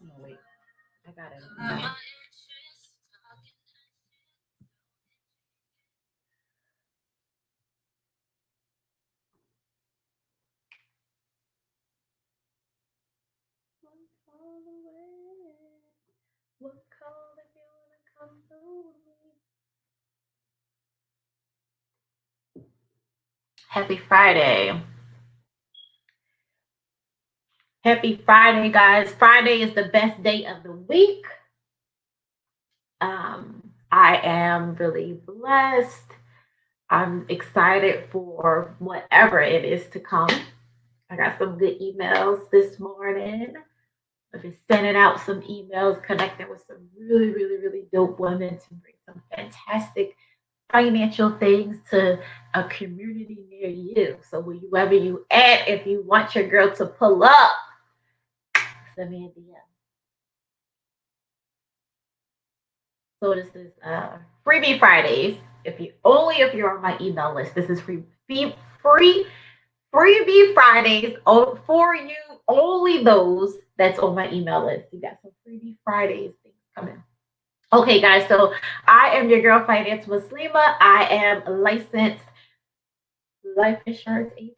Oh, wait, I got it. What call if you wanna come through me? Happy Friday. Happy Friday, guys. Friday is the best day of the week. I am really blessed. I'm excited for whatever it is to come. I got some good emails this morning. I've been sending out some emails, connecting with some really, really, really dope women to bring some fantastic financial things to a community near you. So wherever you at, if you want your girl to pull up, send me a DM. So this is freebie Fridays. If you're on my email list, this is free freebie Fridays for you. Only those that's on my email list. You got some freebie Fridays things coming. Okay, guys. So I am your girl, Finance Muslima. I am a licensed life insurance agent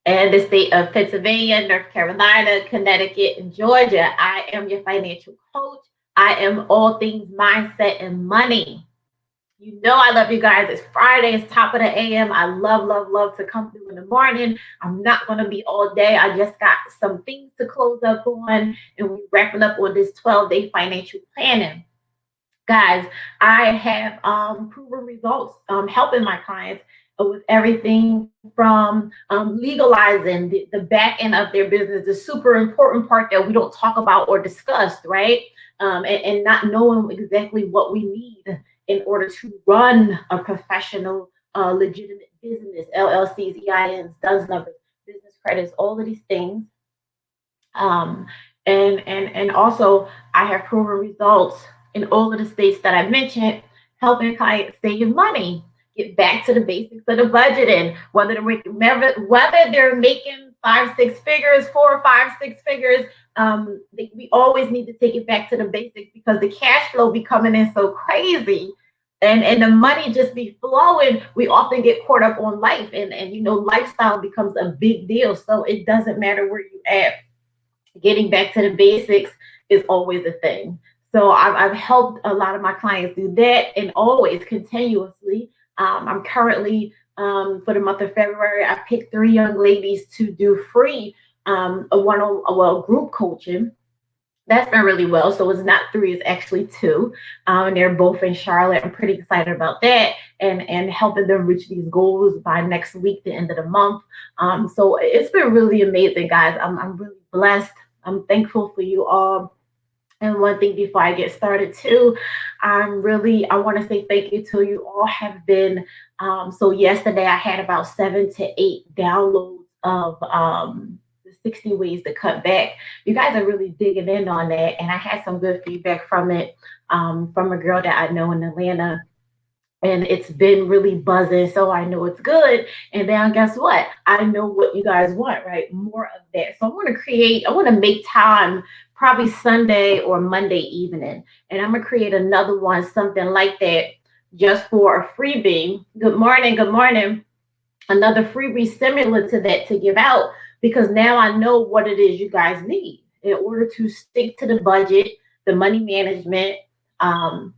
in the state of Pennsylvania, North Carolina, Connecticut, and Georgia. I am your financial coach. I am all things mindset and money. You know I love you guys. It's Friday. It's top of the AM. I love, love, love to come through in the morning. I'm not going to be all day. I just got some things to close up on, and we're wrapping up on this 12-day financial planning. Guys, I have proven results helping my clients with everything from legalizing the back end of their business, the super important part that we don't talk about or discuss, right? And not knowing exactly what we need in order to run a professional, legitimate business, LLCs, EINs, DUNS numbers, business credits, all of these things. Um, and also, I have proven results in all of the states that I mentioned, helping clients save money, get back to the basics of the budgeting, whether they're making 5, 6 figures, 4, 5, 6 figures. We always need to take it back to the basics because the cash flow be coming in so crazy. And the money just be flowing. We often get caught up on life, and lifestyle becomes a big deal. So it doesn't matter where you at, getting back to the basics is always a thing. So I've helped a lot of my clients do that, and always continuously. I'm currently, for the month of February, I picked 3 young ladies to do free group coaching. That's been really well. So it's not 3, it's actually 2. And they're both in Charlotte. I'm pretty excited about that, and helping them reach these goals by next week, the end of the month. So it's been really amazing, guys. I'm really blessed. I'm thankful for you all. And one thing before I get started too, I want to say thank you to you all have been. So yesterday I had about 7 to 8 downloads of the 60 ways to cut back. You guys are really digging in on that, and I had some good feedback from it, from a girl that I know in Atlanta. And it's been really buzzing, so I know it's good. And then guess what? I know what you guys want, right? More of that. So I want to make time, probably Sunday or Monday evening, and I'm gonna create another one, something like that, just for a freebie. Good morning, good morning. Another freebie similar to that to give out, because now I know what it is you guys need in order to stick to the budget, the money management. Um,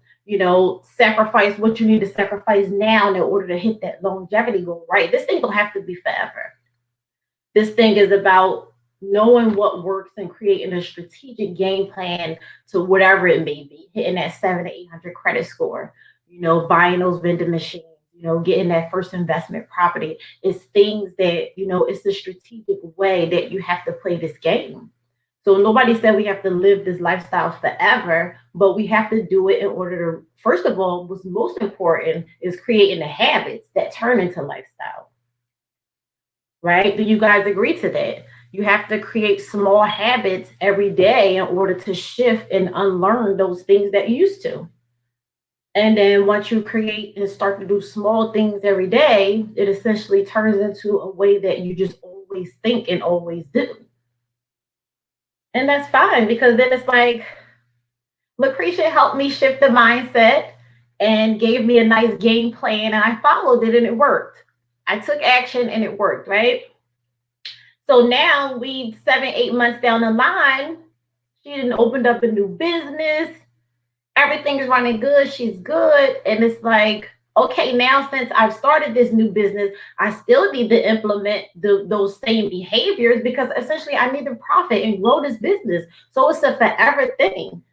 sacrifice what you need to sacrifice now in order to hit that longevity goal, right? This thing don't have to be forever. This thing is about knowing what works and creating a strategic game plan to whatever it may be, hitting that 700 to 800 credit score, buying those vending machines, getting that first investment property. It's things that, it's a strategic way that you have to play this game. So nobody said we have to live this lifestyle forever, but we have to do it in order to, first of all, what's most important is creating the habits that turn into lifestyle, right? Do you guys agree to that? You have to create small habits every day in order to shift and unlearn those things that you used to. And then once you create and start to do small things every day, it essentially turns into a way that you just always think and always do. And that's fine because then it's like Lucretia helped me shift the mindset and gave me a nice game plan, and I followed it and it worked. I took action and it worked, right? So now we 7, 8 months down the line, she didn't opened up a new business. Everything's running good. She's good. And it's like, okay, now since I've started this new business, I still need to implement those same behaviors because essentially I need to profit and grow this business. So it's a forever thing.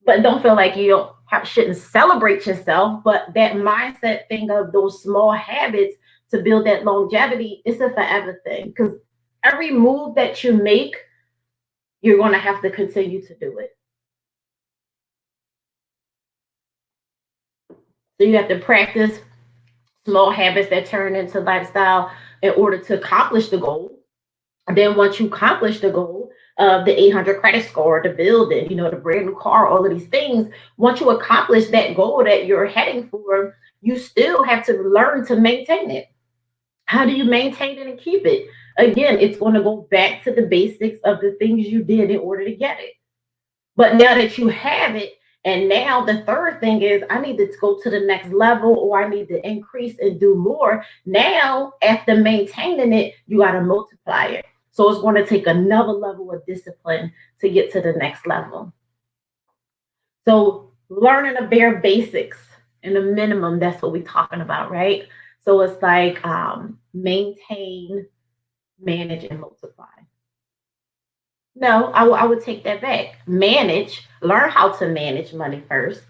But don't feel like you don't shouldn't celebrate yourself. But that mindset thing of those small habits to build that longevity, it's a forever thing. Because every move that you make, you're going to have to continue to do it. So you have to practice small habits that turn into lifestyle in order to accomplish the goal. And then once you accomplish the goal of the 800 credit score, the building, the brand new car, all of these things, once you accomplish that goal that you're heading for, you still have to learn to maintain it. How do you maintain it and keep it? Again, it's going to go back to the basics of the things you did in order to get it. But now that you have it, and now the third thing is I need to go to the next level or I need to increase and do more. Now, after maintaining it, you got to multiply it. So it's going to take another level of discipline to get to the next level. So learning the bare basics and the minimum, that's what we're talking about, right? So it's like maintain, manage, and multiply. No, I would take that back. Manage, learn how to manage money first,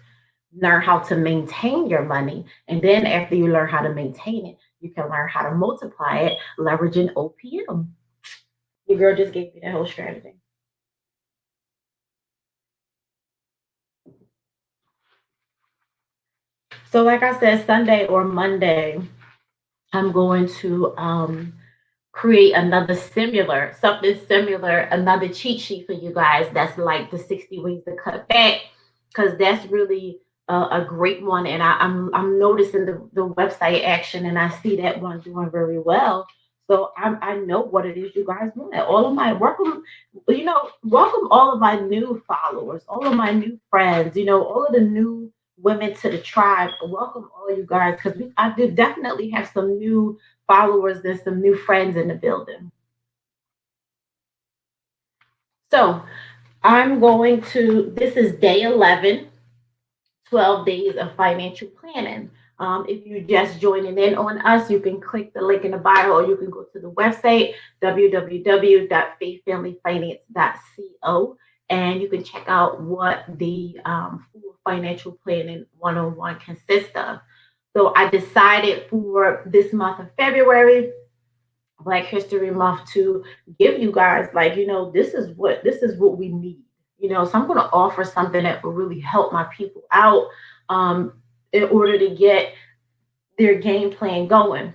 learn how to maintain your money. And then after you learn how to maintain it, you can learn how to multiply it, leveraging OPM. Your girl just gave you that whole strategy. So, like I said, Sunday or Monday, I'm going to create another something similar, another cheat sheet for you guys. That's like the 60 ways to cut back, because that's really a great one. And I'm noticing the website action, and I see that one doing very well. So I know what it is you guys want. All of my welcome, welcome all of my new followers, all of my new friends, all of the new women to the tribe. Welcome all you guys, because I did definitely have some new followers and some new friends in the building. So this is day 11, 12 days of financial planning. If you're just joining in on us, you can click the link in the bio or you can go to the website, www.faithfamilyfinance.co, and you can check out what the full financial planning 101 consists of. So I decided for this month of February, Black History Month, to give you guys this is what we need. So I'm going to offer something that will really help my people out in order to get their game plan going.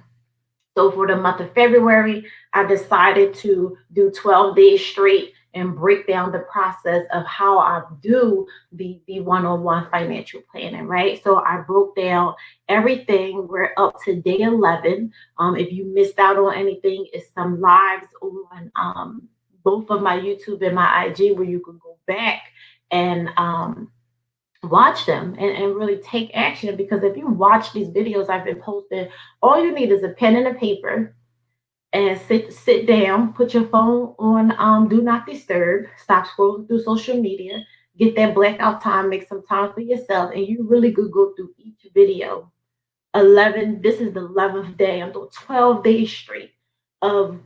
So for the month of February, I decided to do 12 days straight and break down the process of how I do the one-on-one financial planning, right? So I broke down everything. We're up to day 11. If you missed out on anything, it's some lives on both of my YouTube and my IG where you can go back and watch them and really take action. Because if you watch these videos I've been posting, all you need is a pen and a paper and sit down, put your phone on do not disturb, stop scrolling through social media, get that blackout time, make some time for yourself, and you really could go through each video. 11, this is the 11th day. I'm doing 12 days straight of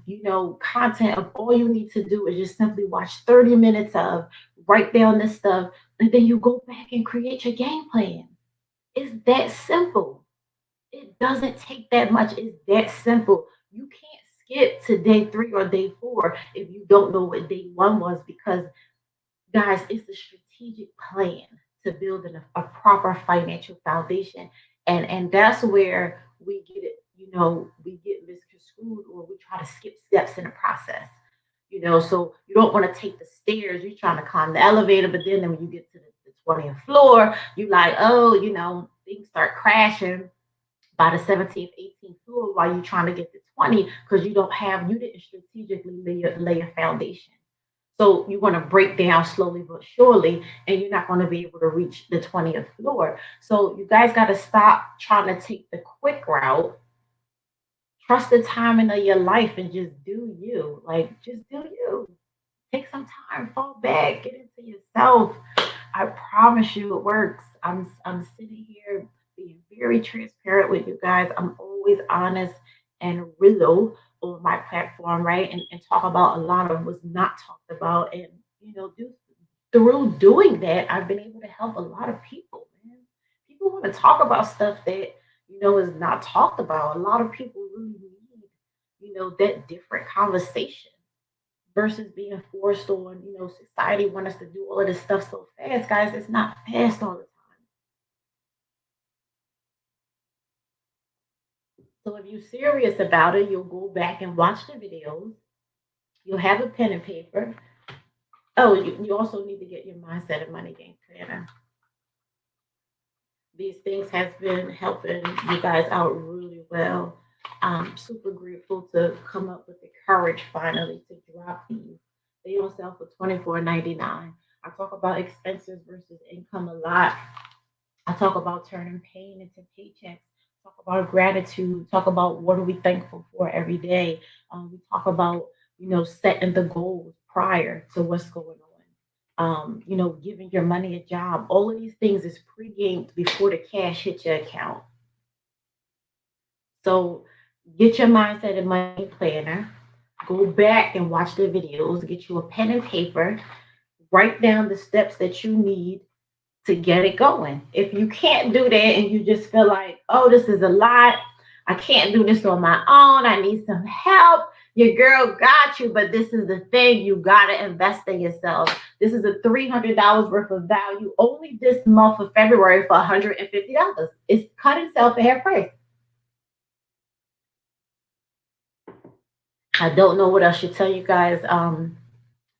content of all you need to do is just simply watch 30 minutes of, write down this stuff, and then you go back and create your game plan. It's that simple. It doesn't take that much. It's that simple. You can't skip to day 3 or day 4 if you don't know what day 1 was, because guys, it's a strategic plan to build a proper financial foundation. And that's where we get it, we get misconstrued, or we try to skip steps in the process. So you don't want to take the stairs. You're trying to climb the elevator, but then when you get to the 20th floor, you like, oh, things start crashing by the 17th, 18th floor while you're trying to get to 20, because you didn't strategically lay a foundation. So you want to break down slowly but surely, and you're not going to be able to reach the 20th floor. So you guys got to stop trying to take the quick route. Trust the timing of your life and just do you. Like, just do you. Take some time, fall back, get into yourself. I promise you it works. I'm sitting here being very transparent with you guys. I'm always honest and real on my platform, right? And talk about a lot of what's not talked about. And through doing that, I've been able to help a lot of people, man. People want to talk about stuff that is not talked about. A lot of people really need, that different conversation versus being forced on, society want us to do all of this stuff so fast, guys. It's not fast all the time. So if you're serious about it, you'll go back and watch the videos. You'll have a pen and paper. Oh, you also need to get your mindset and money game planner. These things has been helping you guys out really well. I'm super grateful to come up with the courage finally to drop these. They don't sell for $24.99. I talk about expenses versus income a lot. I talk about turning pain into paychecks. Talk about gratitude. Talk about what are we thankful for every day. We talk about setting the goals prior to what's going on. Giving your money a job. All of these things is pre-gamed before the cash hits your account. So get your mindset and money planner. Go back and watch the videos. Get you a pen and paper. Write down the steps that you need to get it going. If you can't do that and you just feel like, oh, this is a lot, I can't do this on my own, I need some help, your girl got you. But this is the thing, you got to invest in yourself. This is a $300 worth of value only this month of February for $150. It's cut itself at half price. I don't know what I should tell you guys. It's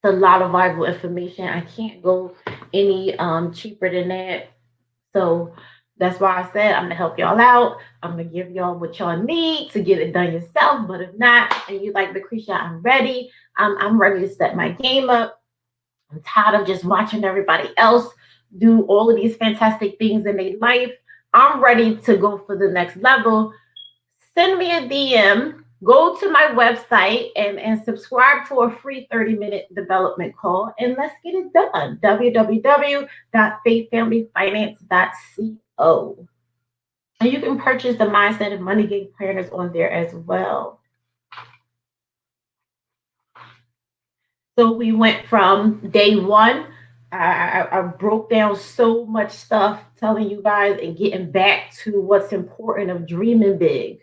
a lot of vital information. I can't go any cheaper than that. So that's why I said I'm gonna help y'all out. I'm gonna give y'all what y'all need to get it done yourself. But if not, and you like Lucretia, I'm ready. I'm ready to step my game up. I'm tired of just watching everybody else do all of these fantastic things in their life. I'm ready to go for the next level. Send me a DM. Go to my website and subscribe to a free 30-minute development call, and let's get it done. www.faithfamilyfinance.co. And you can purchase the Mindset and Money Game planners on there as well. So we went from day 1. I broke down so much stuff telling you guys and getting back to what's important of dreaming big.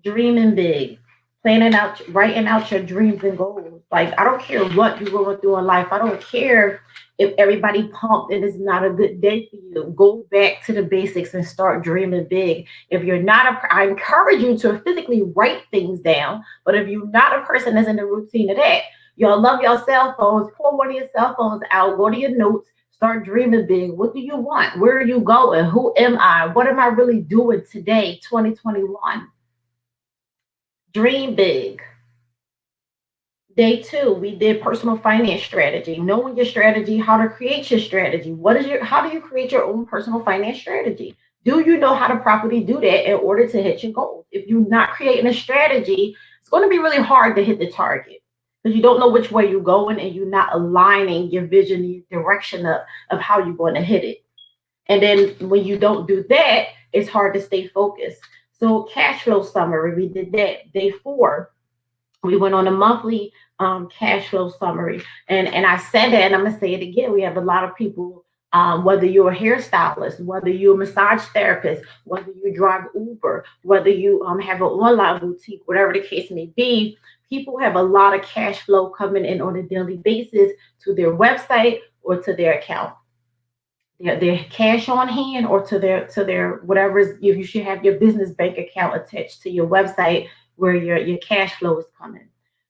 Dreaming big, planning out, writing out your dreams and goals. Like, I don't care what you're going through in life. I don't care if everybody pumped and it's not a good day for you. Go back to the basics and start dreaming big. If you're not I encourage you to physically write things down. But if you're not a person that's in the routine of that, y'all love your cell phones. Pull one of your cell phones out. Go to your notes. Start dreaming big. What do you want? Where are you going? Who am I? What am I really doing today, 2021? Dream big. Day 2, we did personal finance strategy, knowing your strategy, how to create your strategy. How do you create your own personal finance strategy? Do you know how to properly do that in order to hit your goals? If you're not creating a strategy, it's going to be really hard to hit the target because you don't know which way you're going and you're not aligning your vision, your direction of how you're going to hit it. And then when you don't do that, it's hard to stay focused. So cash flow summary, we did that. Day 4, we went on a monthly cash flow summary. And I said that, and I'm going to say it again. We have a lot of people Whether you're a hairstylist, whether you're a massage therapist, whether you drive Uber, whether you have an online boutique, whatever the case may be, people have a lot of cash flow coming in on a daily basis to their website or to their account, their cash on hand, or to their whatever you should have your business bank account attached to your website where your cash flow is coming.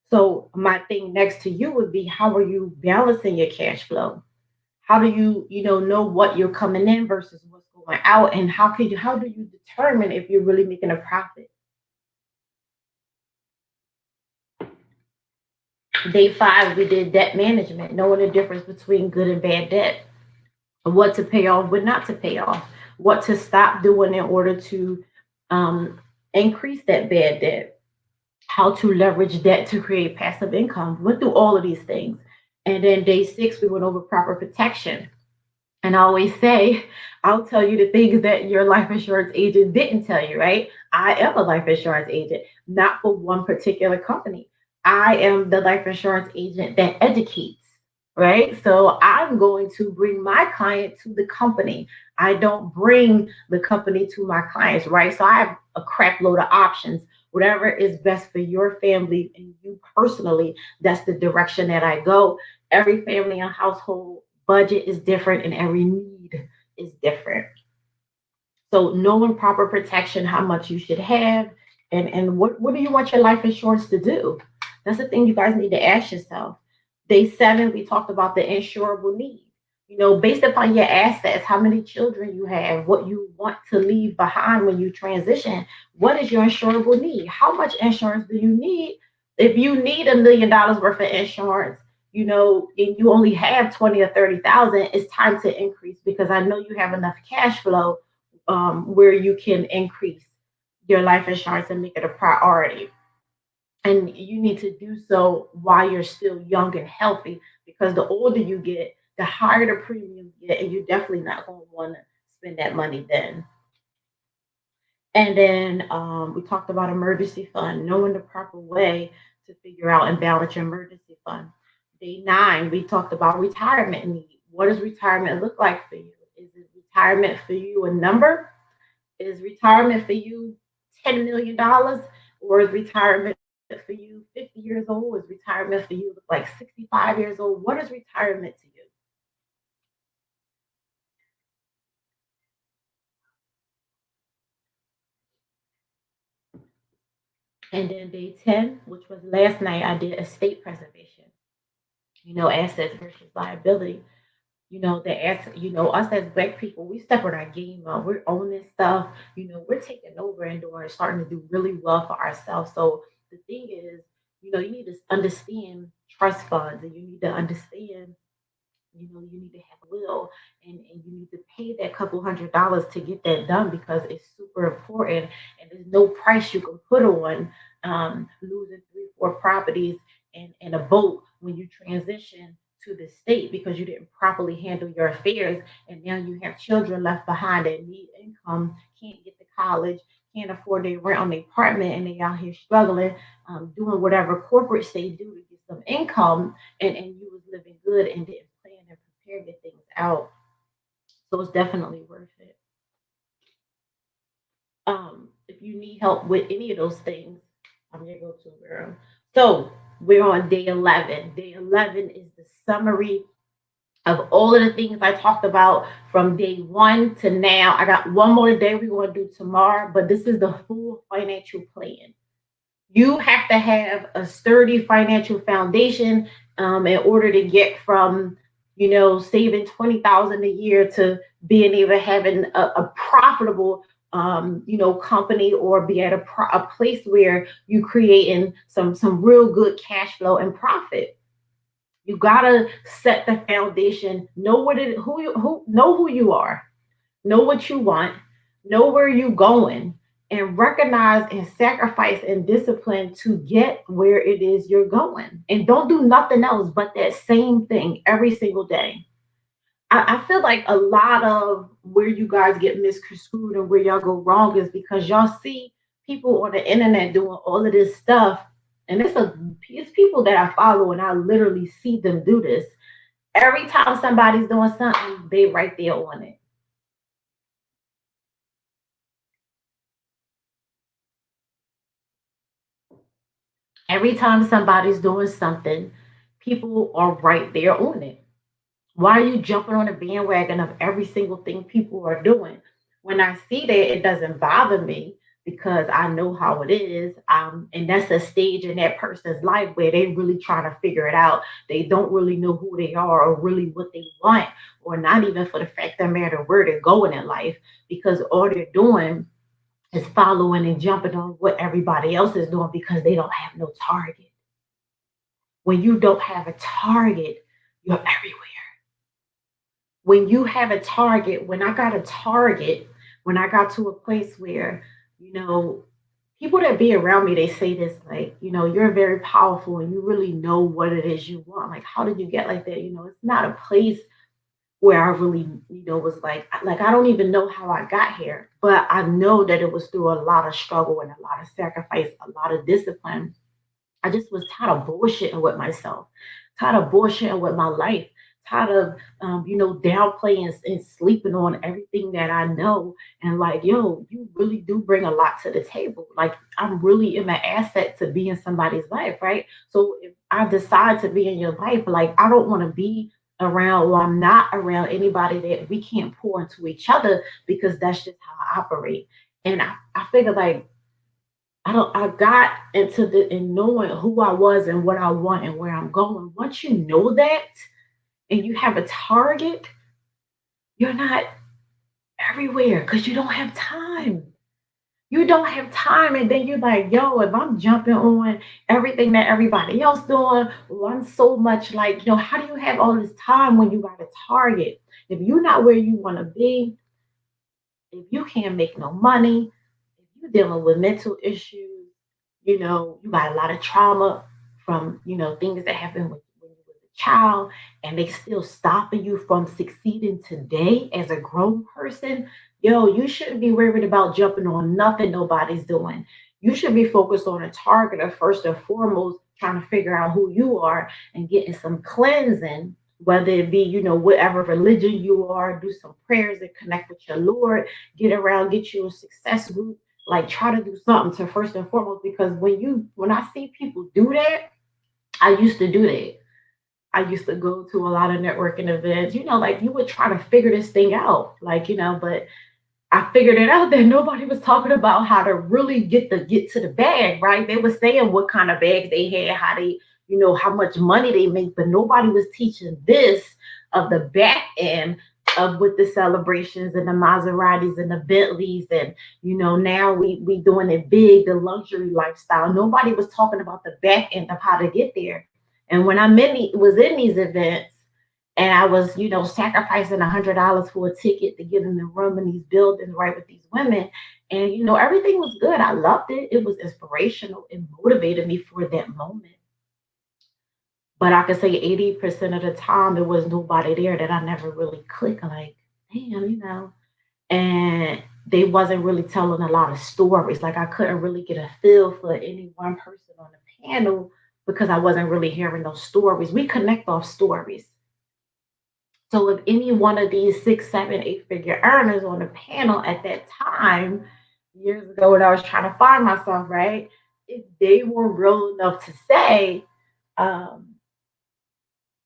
So my thing next to you would be, how are you balancing your cash flow? How do you know what you're coming in versus what's going out, and how do you determine if you're really making a profit? Day five, we did debt management, knowing the difference between good and bad debt, what to pay off, what not to pay off, what to stop doing in order to um, increase that bad debt, how to leverage debt to create passive income. We went through all of these things. And then day six, we went over proper protection. And I always say, I'll tell you the things that your life insurance agent didn't tell you, right? I am a life insurance agent, not for one particular company. I am the life insurance agent that educates, right? So I'm going to bring my client to the company. I don't bring the company to my clients, right? So I have a crap load of options. Whatever is best for your family and you personally, that's the direction that I go. Every family and household budget is different and every need is different. So knowing proper protection, how much you should have, and what do you want your life insurance to do? That's the thing you guys need to ask yourself. Day seven, we talked about the insurable need. Based upon your assets, how many children you have, what you want to leave behind when you transition, what is your insurable need? How much insurance do you need? If you need $1 million worth of insurance, and you only have 20 or 30,000, it's time to increase, because I know you have enough cash flow where you can increase your life insurance and make it a priority. And you need to do so while you're still young and healthy, because the older you get, the higher the premiums get, and you're definitely not going to want to spend that money then. And then we talked about emergency fund, knowing the proper way to figure out and balance your emergency fund. Day nine, we talked about retirement need. What does retirement look like for you? Is it retirement for you a number? Is retirement for you $10 million, or is retirement for you 50 years old? Is retirement for you like 65 years old? What is retirement to you? And then day 10, which was last night, I did estate preservation. Assets versus liability. Us as black people, we step on our game up. We're owning stuff. We're taking over and doing, starting to do really well for ourselves. So the thing is, you need to understand trust funds, and you need to understand, you need to have a will, and you need to pay that couple $100 to get that done, because it's super important, and there's no price you can put on losing three, four properties and a boat when you transition to the state because you didn't properly handle your affairs, and now you have children left behind that need income, can't get to college, can't afford their rent on the apartment, and they out here struggling, doing whatever corporates they do to get some income, and you was living good and didn't plan and prepare your things out. So it's definitely worth it. If you need help with any of those things, I'm your go-to girl. So we're on day 11. Day 11 is the summary of all of the things I talked about from day one to now. I got one more day we're going to do tomorrow, but this is the full financial plan. You have to have a sturdy financial foundation in order to get from saving 20,000 a year to being able to having a profitable company, or be at a place where you creating some real good cash flow and profit. You gotta set the foundation, know what it who you who know who you are, know what you want, know where you're going, and recognize and sacrifice and discipline to get where it is you're going. And don't do nothing else but that same thing every single day. I feel like a lot of where you guys get misconstrued and where y'all go wrong is because y'all see people on the internet doing all of this stuff. And it's people that I follow, and I literally see them do this, Every time somebody's doing something, they right there on it. Every time somebody's doing something, people are right there on it. Why are you jumping on the bandwagon of every single thing people are doing? When I see that, it doesn't bother me because I know how it is. And that's a stage in that person's life where they really trying to figure it out. They don't really know who they are or really what they want, or not even for the fact that matter where they're going in life, because all they're doing is following and jumping on what everybody else is doing because they don't have no target. When you don't have a target, you're everywhere. When you have a target, when I got a target, when I got to a place where, you know, people that be around me, they say this like, you're very powerful and you really know what it is you want. Like, how did you get like that? It's not a place where I really, was like I don't even know how I got here, but I know that it was through a lot of struggle and a lot of sacrifice, a lot of discipline. I just was tired of bullshitting with myself, tired of bullshitting with my life, tired of downplaying and sleeping on everything that I know. And like, yo, you really do bring a lot to the table. Like, I'm really in an asset to be in somebody's life, right? So if I decide to be in your life, like, I don't want to be around, or I'm not around anybody that we can't pour into each other, because that's just how I operate. And I figure like I got into the in knowing who I was and what I want and where I'm going. Once you know that and you have a target, you're not everywhere because you don't have time. You don't have time, and then you're like, yo, if I'm jumping on everything that everybody else doing, well, I'm so much like, how do you have all this time when you got a target? If you're not where you want to be, if you can't make no money, if you're dealing with mental issues, you got a lot of trauma from, things that happened when you was a child, and they still stopping you from succeeding today as a grown person, yo, you shouldn't be worried about jumping on nothing nobody's doing. You should be focused on a target of first and foremost, trying to figure out who you are and getting some cleansing, whether it be, whatever religion you are, do some prayers and connect with your Lord, get around, get you a success group, like try to do something to first and foremost. Because when I see people do that, I used to do that. I used to go to a lot of networking events, like you would try to figure this thing out, like, but I figured it out that nobody was talking about how to really get to the bag, right? They were saying what kind of bags they had, how they, how much money they make, but nobody was teaching this of the back end of with the celebrations and the Maseratis and the Bentleys, and now we doing it big, the luxury lifestyle. Nobody was talking about the back end of how to get there. And when was in these events, and I was, sacrificing $100 for a ticket to get in the room in these buildings, right, with these women. And, everything was good. I loved it. It was inspirational. It motivated me for that moment. But I could say 80% of the time, there was nobody there that I never really clicked. Like, damn, and they wasn't really telling a lot of stories. Like, I couldn't really get a feel for any one person on the panel because I wasn't really hearing those stories. We connect off stories. So if any one of these six, seven, eight-figure earners on the panel at that time, years ago when I was trying to find myself, right? If they were real enough to say, um,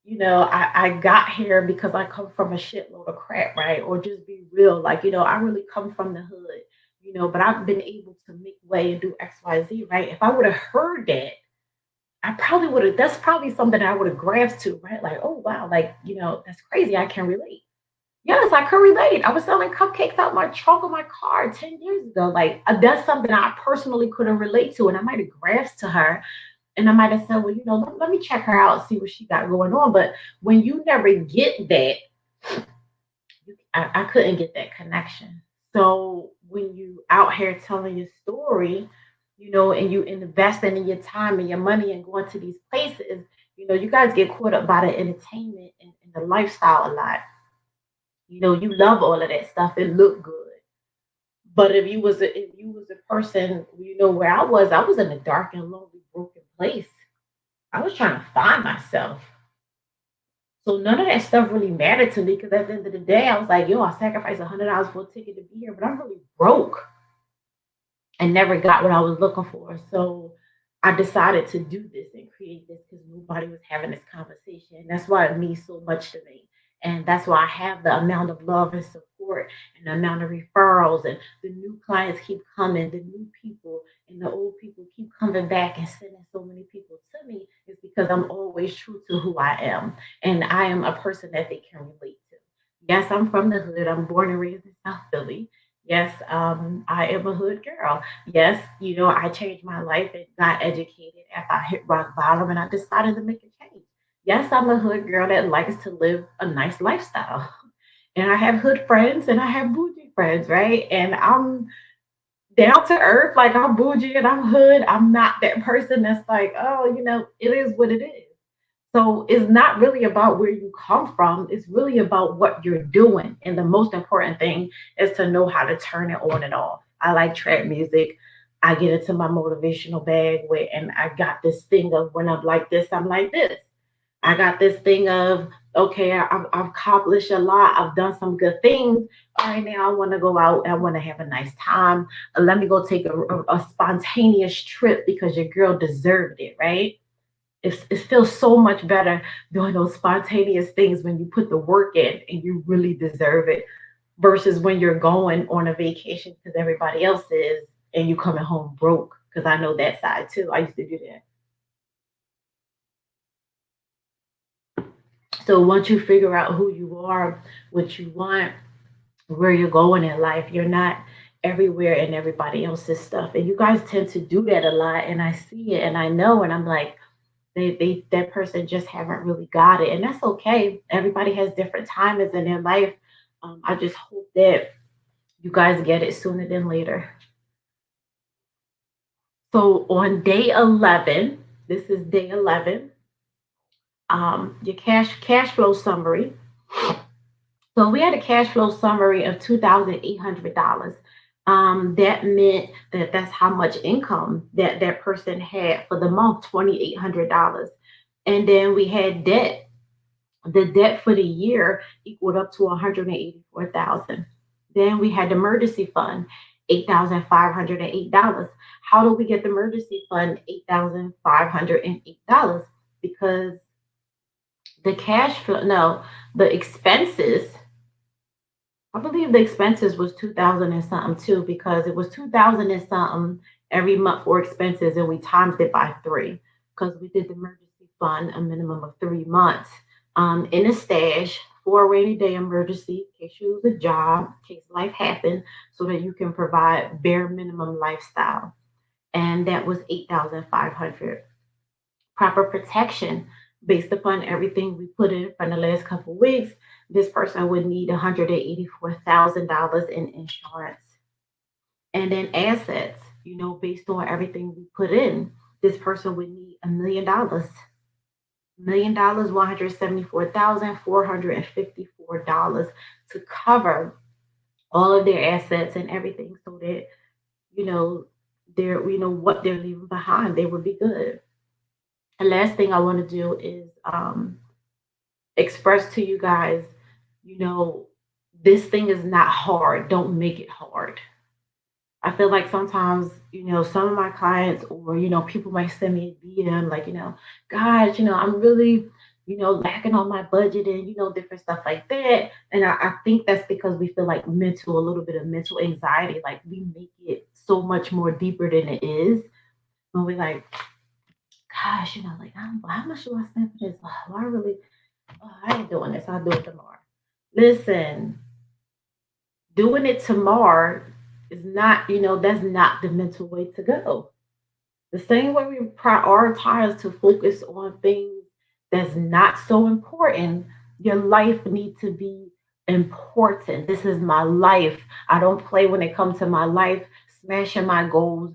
I got here because I come from a shitload of crap, right? Or just be real, like, I really come from the hood, but I've been able to make way and do X, Y, Z, right? If I would have heard that, I probably would have, that's probably something I would have grasped to, right? Like, oh, wow, like, that's crazy. I can relate. Yes, I could relate. I was selling cupcakes out my trunk of my car 10 years ago. Like, that's something I personally couldn't relate to. And I might have grasped to her and I might have said, well, let me check her out, see what she got going on. But when you never get that, I couldn't get that connection. So when you out here telling your story, and you investing in your time and your money and going to these places, you guys get caught up by the entertainment and the lifestyle a lot. You love all of that stuff. It looked good. But if you was a person, where I was in a dark and lonely, broken place. I was trying to find myself. So none of that stuff really mattered to me because at the end of the day, I was like, yo, I sacrificed $100 for a ticket to be here, but I'm really broke and never got what I was looking for. So I decided to do this and create this because nobody was having this conversation. That's why it means so much to me. And that's why I have the amount of love and support and the amount of referrals and the new clients keep coming, the new people and the old people keep coming back and sending so many people to me is because I'm always true to who I am. And I am a person that they can relate to. Yes, I'm from the hood. I'm born and raised in South Philly. Yes, I am a hood girl. Yes, I changed my life and got educated after I hit rock bottom and I decided to make a change. Yes, I'm a hood girl that likes to live a nice lifestyle. And I have hood friends and I have bougie friends, right? And I'm down to earth, like I'm bougie and I'm hood. I'm not that person that's like, oh, it is what it is. So it's not really about where you come from. It's really about what you're doing. And the most important thing is to know how to turn it on and off. I like trap music. I get into my motivational bag with, and I got this thing of when I'm like this, I'm like this. I got this thing of, okay, I've accomplished a lot. I've done some good things. All right, now I want to go out. I want to have a nice time. Let me go take a spontaneous trip because your girl deserved it, right? It feels so much better doing those spontaneous things when you put the work in and you really deserve it versus when you're going on a vacation because everybody else is and you coming home broke. Because I know that side too. I used to do that. So once you figure out who you are, what you want, where you're going in life, you're not everywhere in everybody else's stuff. And you guys tend to do that a lot. And I see it and I know, and I'm like, they that person just haven't really got it. And that's okay. Everybody has different timings in their life. I just hope that you guys get it sooner than later. So on day 11, this is day 11, your cash flow summary. So we had a cash flow summary of $2,800. That meant that that's how much income that person had for the month, $2,800. And then we had debt. The debt for the year equaled up to 184,000. Then we had the emergency fund, $8,508. How do we get the emergency fund $8,508? Because the cash flow, no, the expenses, I believe the expenses was 2,000 and something too, because it was 2,000 and something every month for expenses, and we times it by three because we did the emergency fund a minimum of 3 months in a stash for a rainy day emergency in case you lose a job, in case life happened, so that you can provide bare minimum lifestyle. And that was 8,500. Proper protection based upon everything we put in from the last couple of weeks. This person would need $184,000 in insurance. And then assets, based on everything we put in, this person would need $1 million. $1 million, $174,454 to cover all of their assets and everything so that, you know, what they're leaving behind, they would be good. The last thing I want to do is express to you guys, you know, this thing is not hard. Don't make it hard. I feel like sometimes, some of my clients or, people might send me a DM like, guys, I'm really, lacking on my budget and, different stuff like that. And I think that's because we feel like a little bit of mental anxiety. Like we make it so much more deeper than it is. When we're like, gosh, like, how much do I spend for this? Oh, I really, I ain't doing this. I'll do it tomorrow. Listen, doing it tomorrow is not, that's not the mental way to go. The same way we prioritize to focus on things that's not so important, your life needs to be important. This is my life. I don't play when it comes to my life, smashing my goals,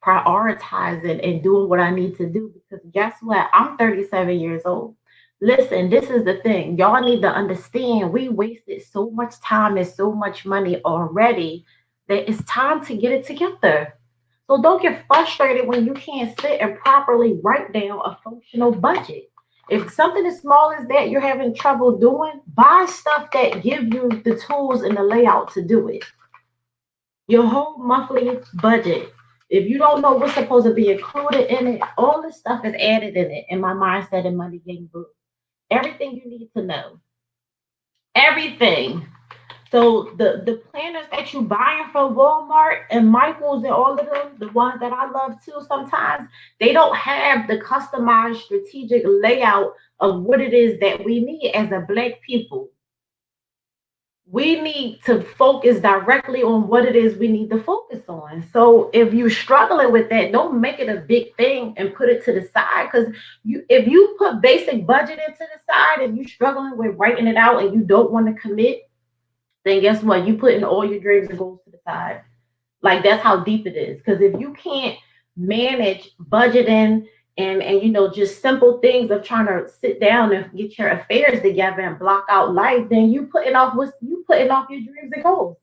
prioritizing and doing what I need to do. Because guess what? I'm 37 years old. Listen, this is the thing. Y'all need to understand we wasted so much time and so much money already that it's time to get it together. So don't get frustrated when you can't sit and properly write down a functional budget. If something as small as that you're having trouble doing, buy stuff that give you the tools and the layout to do it. Your whole monthly budget. If you don't know what's supposed to be included in it, all this stuff is added in it in my mindset and money game book. Everything you need to know. Everything. So the planners that you buying from Walmart and Michaels and all of them, the ones that I love too sometimes, they don't have the customized strategic layout of what it is that we need as a black people. We need to focus directly on what it is we need to focus on. So if you're struggling with that, don't make it a big thing and put it to the side. Because if you put basic budget into the side and you're struggling with writing it out and you don't want to commit, then guess what? You putting all your dreams and goals to the side. Like that's how deep it is. Because if you can't manage budgeting and just simple things of trying to sit down and get your affairs together and block out life, then you putting off your dreams and goals.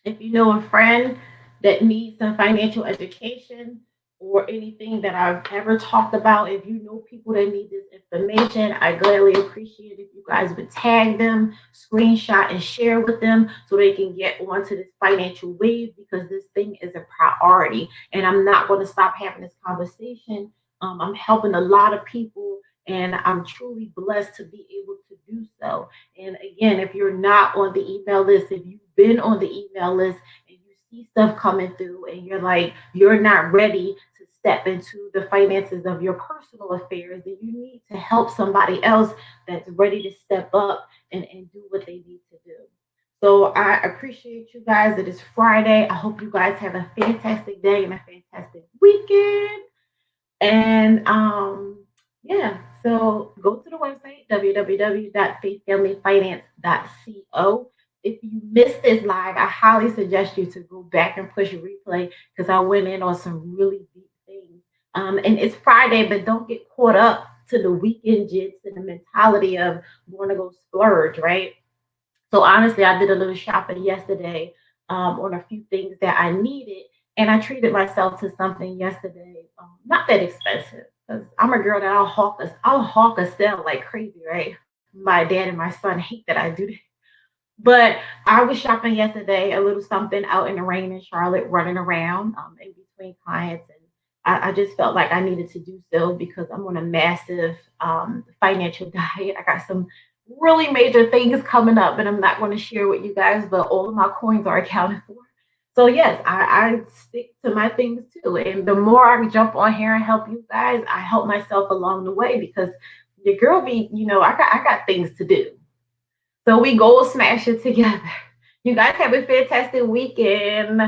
If you know a friend that needs some financial education or anything that I've ever talked about, if you know people that need this information, I gladly appreciate if you guys would tag them, screenshot, and share with them so they can get onto this financial wave because this thing is a priority. And I'm not going to stop having this conversation. I'm helping a lot of people, and I'm truly blessed to be able to do so. And again, if you're not on the email list, if you've been on the email list and you see stuff coming through and you're like, you're not ready to step into the finances of your personal affairs, then you need to help somebody else that's ready to step up and do what they need to do. So I appreciate you guys. It is Friday. I hope you guys have a fantastic day and a fantastic weekend. And yeah, so go to the website www.faithfamilyfinance.co. If you missed this live, I highly suggest you to go back and push replay because I went in on some really deep things. And it's Friday, but don't get caught up to the weekend jits and the mentality of want to go splurge, right? So honestly, I did a little shopping yesterday on a few things that I needed, and I treated myself to something yesterday, not that expensive, because I'm a girl that I'll hawk a sale like crazy, right? My dad and my son hate that I do that. But I was shopping yesterday, a little something out in the rain in Charlotte, running around in between clients, and I just felt like I needed to do so because I'm on a massive financial diet. I got some really major things coming up, and I'm not going to share with you guys, but all of my coins are accounted for. So yes, I stick to my things too, and the more I jump on here and help you guys, I help myself along the way because your girl be, I got things to do. So we goal smash it together. You guys have a fantastic weekend.